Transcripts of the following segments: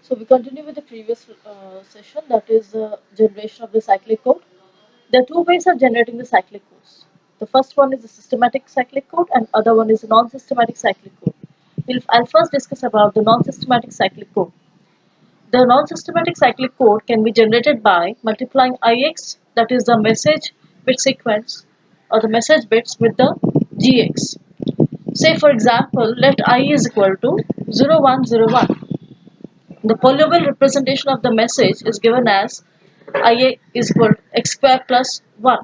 So we continue with the previous session, that is the generation of the cyclic code. There are two ways of generating the cyclic codes. The first one is the systematic cyclic code and other one is the non-systematic cyclic code. I'll first discuss about the non-systematic cyclic code. The non-systematic cyclic code can be generated by multiplying ix, that is the message bit sequence or the message bits with the gx. Say for example, let I is equal to 0101. The polynomial representation of the message is given as IA is equal to x square plus 1,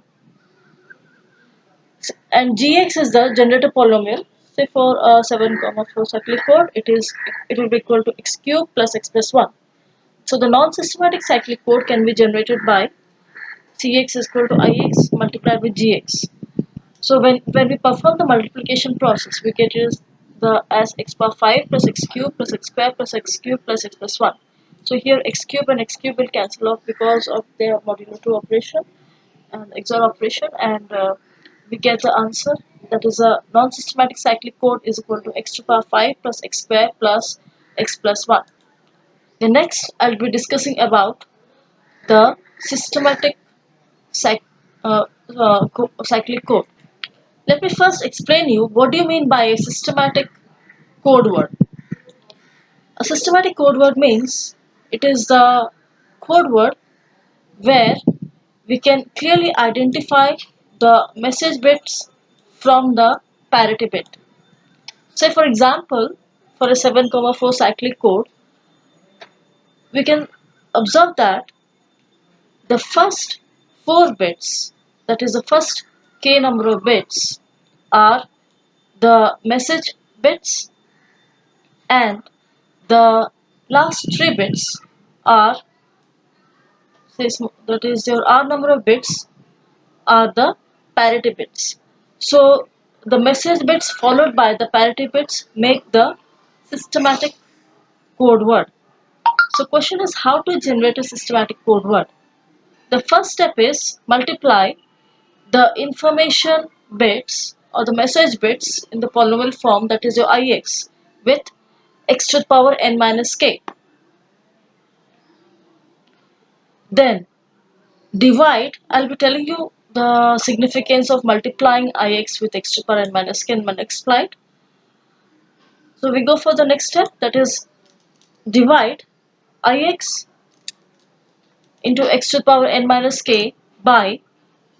and gx is the generator polynomial. Say for 7,4 cyclic code, it will be equal to x cube plus x plus 1. So the non-systematic cyclic code can be generated by cx is equal to ix multiplied with gx. So when we perform the multiplication process, we get is the as x power 5 plus x cube plus x square plus x cube plus x plus 1. So here x cube and x cube will cancel off because of their modulo 2 operation and XOR operation, and we get the answer, that is a non-systematic cyclic code is equal to x to the power 5 plus x square plus x plus 1. The next I'll be discussing about the systematic cyc cyclic code. Let me first explain you what do you mean by a systematic code word. A systematic code word means it is the code word where we can clearly identify the message bits from the parity bit. Say for example, for a 7,4 cyclic code, we can observe that the first 4 bits, that is the first k number of bits, are the message bits, and the last 3 bits are, that is your r number of bits, are the parity bits. So the message bits followed by the parity bits make the systematic code word. So question is how to generate a systematic code word. The first step is multiply the information bits or the message bits in the polynomial form, that is your ix, with x to the power n minus k. Then divide, I'll be telling you the significance of multiplying ix with x to the power n minus k in my next slide. So we go for the next step, that is divide ix into x to the power n minus k by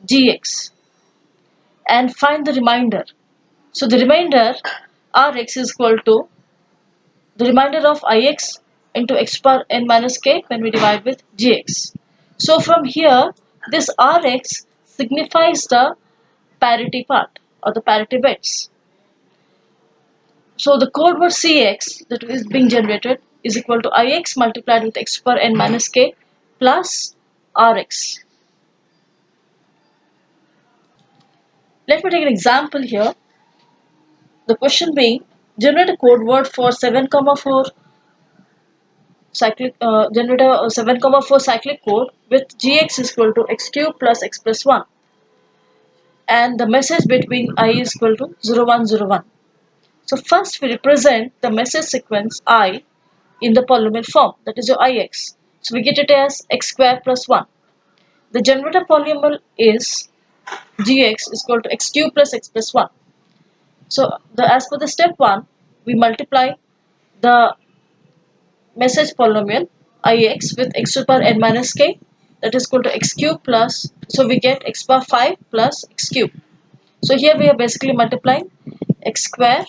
gx and find the remainder. So the remainder rx is equal to the remainder of ix into x to the power n minus k when we divide with gx. So from here, this rx signifies the parity part or the parity bits. So the code word cx that is being generated is equal to ix multiplied with x to the power n minus k plus rx. Let me take an example here. The question being, generate a code word for 7,4 cyclic generate a 7,4 cyclic code with gx is equal to x cube plus x plus 1, and the message between I is equal to 0101. So first we represent the message sequence I in the polynomial form, that is your ix. So we get it as x square plus 1. The generator polynomial is gx is equal to x cube plus x plus 1. So as per the step 1, we multiply the message polynomial ix with x to the power n minus k, that is equal to x cube plus, so we get x power 5 plus x cube. So here we are basically multiplying x square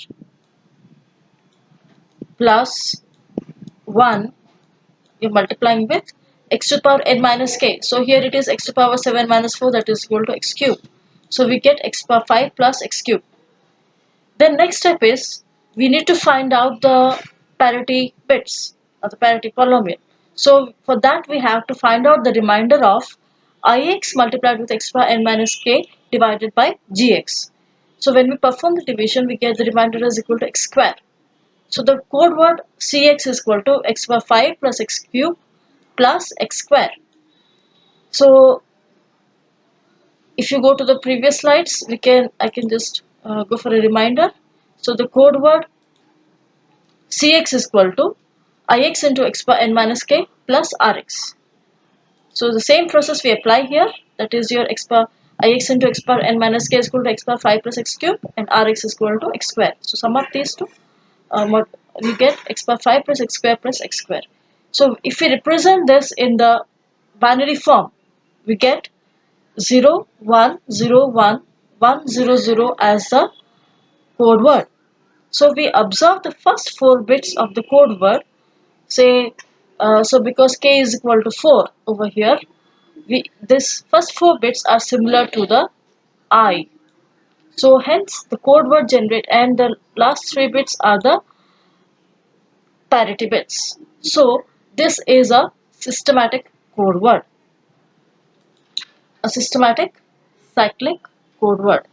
plus 1, you're multiplying with x to the power n minus k. So here it is x to the power 7 minus 4, that is equal to x cube. So we get x power 5 plus x cube. Then next step is we need to find out the parity bits or the parity polynomial. So for that we have to find out the remainder of ix multiplied with x power n minus k divided by gx. So when we perform the division, we get the remainder is equal to x square. So the code word cx is equal to x power 5 plus x cube plus x square. So if you go to the previous slides, I can just go for a reminder. So the code word cx is equal to ix into x power n minus k plus rx. So the same process we apply here, that is your x power ix into x power n minus k is equal to x power 5 plus x cube and rx is equal to x square. So sum up these two, we get x power 5 plus x square plus x square. So if we represent this in the binary form, we get 0, 1, 0, 1, 1, 0, 0 as the code word. So we observe the first 4 bits of the code word. Say, so because k is equal to 4 over here, this first 4 bits are similar to the I. So hence the code word generate and the last 3 bits are the parity bits. So this is a systematic code word, a systematic cyclic code word.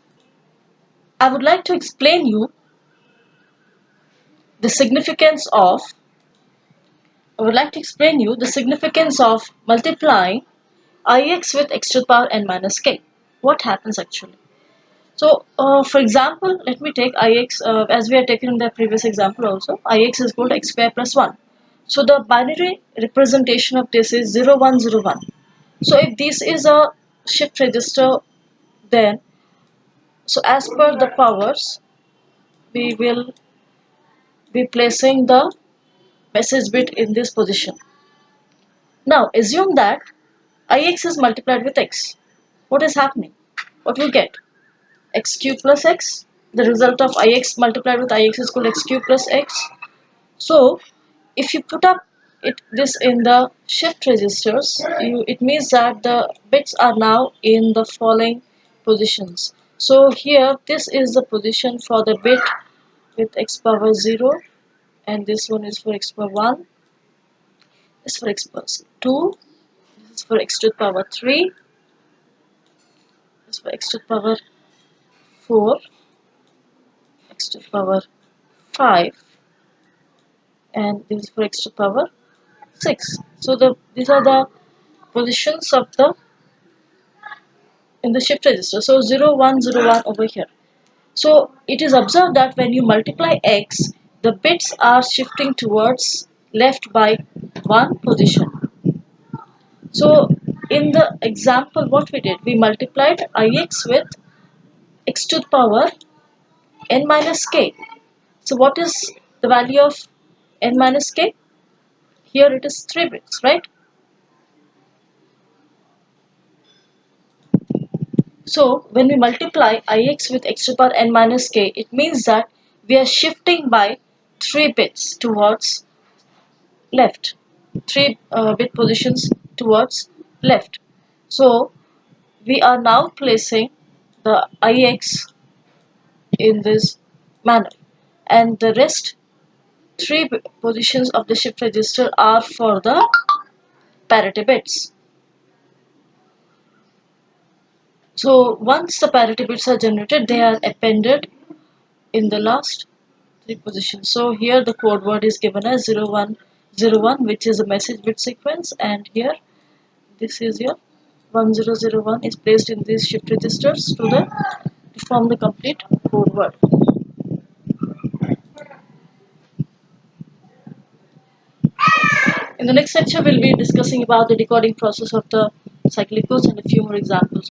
I would like to explain you the significance of multiplying ix with x to the power n minus k. What happens actually? So, for example, let me take ix as we had taken in the previous example also. Ix is equal to x square plus 1. So, the binary representation of this is 0, 1, 0, 1. So, if this is a shift register, then, so as per the powers, we will be placing the message bit in this position. Now, assume that ix is multiplied with x. What is happening? What we get? X cube plus x. The result of ix multiplied with ix is equal to x cube plus x. So, if you put up this in the shift registers, it means that the bits are now in the following positions. So here, this is the position for the bit with x power 0, and this one is for x power 1, this is for x power 2, this is for x to the power 3, this is for x to the power 4, x to the power 5, and this is for x to the power 6. So these are the positions of the in the shift register. So 0, 1, 0, 1 over here. So it is observed that when you multiply x, the bits are shifting towards left by one position. So in the example, what we did, we multiplied ix with x to the power n minus k. So what is the value of n minus k? Here it is 3 bits, right? So when we multiply ix with x to the power n minus k, it means that we are shifting by 3 bits towards left, 3 bit positions towards left. So we are now placing the ix in this manner, and the rest 3 positions of the shift register are for the parity bits. So once the parity bits are generated, they are appended in the last 3 positions. So here the code word is given as 0101, which is a message bit sequence, and here this is your 1001 is placed in these shift registers to form the complete code word. In the next lecture, we'll be discussing about the decoding process of the cyclic codes and a few more examples.